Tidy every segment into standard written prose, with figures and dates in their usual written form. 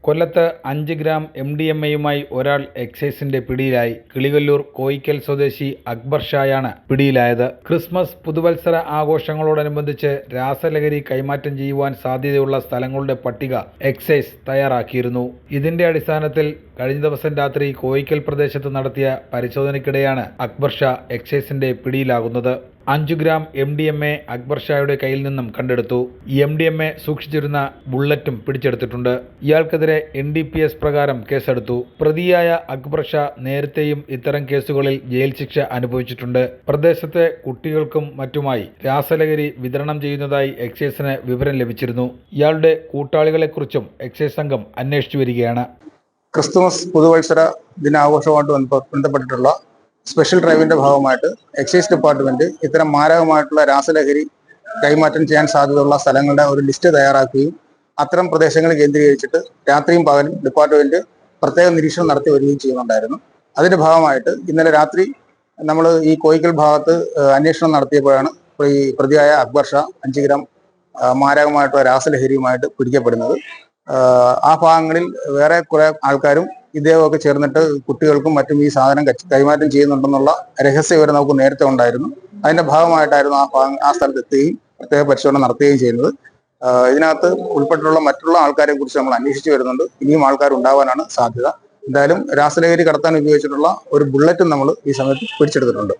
കൊല്ലത്ത് 5 ഗ്രാം MDMA-യുമായി ഒരാൾ എക്സൈസിന്റെ പിടിയിലായി. കിളികൊല്ലൂർ കോയിക്കൽ സ്വദേശി അക്ബർ ഷായാണ് പിടിയിലായത്. ക്രിസ്മസ് പുതുവത്സര ആഘോഷങ്ങളോടനുബന്ധിച്ച് രാസലഹരി കൈമാറ്റം ചെയ്യുവാൻ സാധ്യതയുള്ള സ്ഥലങ്ങളുടെ പട്ടിക എക്സൈസ് തയ്യാറാക്കിയിരുന്നു. ഇതിന്റെ അടിസ്ഥാനത്തിൽ കഴിഞ്ഞ ദിവസം രാത്രി കോയിക്കൽ പ്രദേശത്ത് നടത്തിയ പരിശോധനയ്ക്കിടെയാണ് അക്ബർ ഷാ എക്സൈസിന്റെ പിടിയിലാകുന്നത്. 5 ഗ്രാം MDMA അക്ബർ ഷായുടെ കയ്യിൽ നിന്നും കണ്ടെടുത്തു. MDMA സൂക്ഷിച്ചിരുന്ന ബുള്ളറ്റും പിടിച്ചെടുത്തിട്ടുണ്ട്. ഇയാൾക്കെതിരെ NDPS പ്രകാരം കേസെടുത്തു. പ്രതിയായ അക്ബർ ഷാ നേരത്തെയും ഇത്തരം കേസുകളിൽ ജയിൽ ശിക്ഷ അനുഭവിച്ചിട്ടുണ്ട്. പ്രദേശത്തെ കുട്ടികൾക്കും മറ്റുമായി രാസലഹരി വിതരണം ചെയ്യുന്നതായി എക്സൈസിന് വിവരം ലഭിച്ചിരുന്നു. ഇയാളുടെ കൂട്ടാളികളെക്കുറിച്ചും എക്സൈസ് സംഘം അന്വേഷിച്ചു വരികയാണ്. ക്രിസ്തുമസ് പുതുവത്സര ദിനാഘോഷവുമായിട്ട് ബന്ധപ്പെട്ടിട്ടുള്ള സ്പെഷ്യൽ ഡ്രൈവിന്റെ ഭാഗമായിട്ട് എക്സൈസ് ഡിപ്പാർട്ട്മെന്റ് ഇത്തരം മാരകമായിട്ടുള്ള രാസലഹരി കൈമാറ്റം ചെയ്യാൻ സാധ്യതയുള്ള സ്ഥലങ്ങളുടെ ഒരു ലിസ്റ്റ് തയ്യാറാക്കുകയും അത്തരം പ്രദേശങ്ങൾ കേന്ദ്രീകരിച്ചിട്ട് രാത്രിയും പകലും ഡിപ്പാർട്ട്മെന്റ് പ്രത്യേക നിരീക്ഷണം നടത്തി വരികയും ചെയ്യുന്നുണ്ടായിരുന്നു. അതിന്റെ ഭാഗമായിട്ട് ഇന്നലെ രാത്രി നമ്മൾ ഈ കോയിക്കൽ ഭാഗത്ത് അന്വേഷണം നടത്തിയപ്പോഴാണ് ഈ പ്രതിയായ അക്ബർ ഷാ 5 ഗ്രാം മാരകമായിട്ടുള്ള രാസലഹരിയുമായിട്ട് പിടിക്കപ്പെടുന്നത്. ആ ഭാഗങ്ങളിൽ വേറെ കുറെ ആൾക്കാരും ഇദ്ദേഹമൊക്കെ ചേർന്നിട്ട് കുട്ടികൾക്കും മറ്റും ഈ സാധനം കൈമാറ്റം ചെയ്യുന്നുണ്ടെന്നുള്ള രഹസ്യ വിവരം നമുക്ക് നേരത്തെ ഉണ്ടായിരുന്നു. അതിന്റെ ഭാഗമായിട്ടായിരുന്നു ആ സ്ഥലത്ത് എത്തുകയും പ്രത്യേക പരിശോധന നടത്തുകയും ചെയ്യുന്നത്. ഇതിനകത്ത് ഉൾപ്പെട്ടിട്ടുള്ള മറ്റുള്ള ആൾക്കാരെ കുറിച്ച് നമ്മൾ അന്വേഷിച്ചു വരുന്നുണ്ട്. ഇനിയും ആൾക്കാർ ഉണ്ടാവാനാണ് സാധ്യത. എന്തായാലും രാസലഹരി കടത്താൻ ഉപയോഗിച്ചിട്ടുള്ള ഒരു ബുള്ളറ്റും നമ്മൾ ഈ സമയത്ത് പിടിച്ചെടുത്തിട്ടുണ്ട്.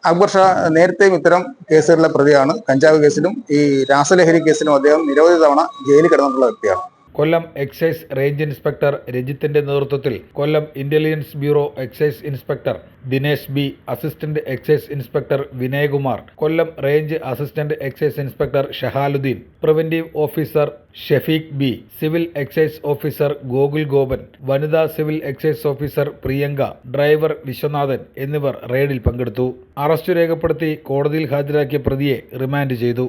അക്ബർ ഷാ നേരത്തെയും ഇത്തരം കേസുകളിലെ പ്രതിയാണ്. കഞ്ചാവ് കേസിലും ഈ രാസലഹരി കേസിലും അദ്ദേഹം നിരവധി തവണ ജയിലിൽ കിടന്നിട്ടുള്ള വ്യക്തിയാണ്. കൊല്ലം എക്സൈസ് റേഞ്ച് ഇൻസ്പെക്ടർ രജിത്തിന്റെ നേതൃത്വത്തിൽ Kollam intelligence bureau excise inspector Dinesh B, assistant excise inspector Vinayakumar, Kollam range assistant excise inspector Shahaluddin, preventive officer Shafeeq B, civil excise officer Gokul Gopan, വനിതാ civil excise officer Priyanka, driver Viswanathan എന്നിവർ റെയ്ഡിൽ പങ്കെടുത്തു. അറസ്റ്റ് രേഖപ്പെടുത്തി കോടതിയിൽ ഹാജരാക്കിയ പ്രതിയെ റിമാൻഡ് ചെയ്തു.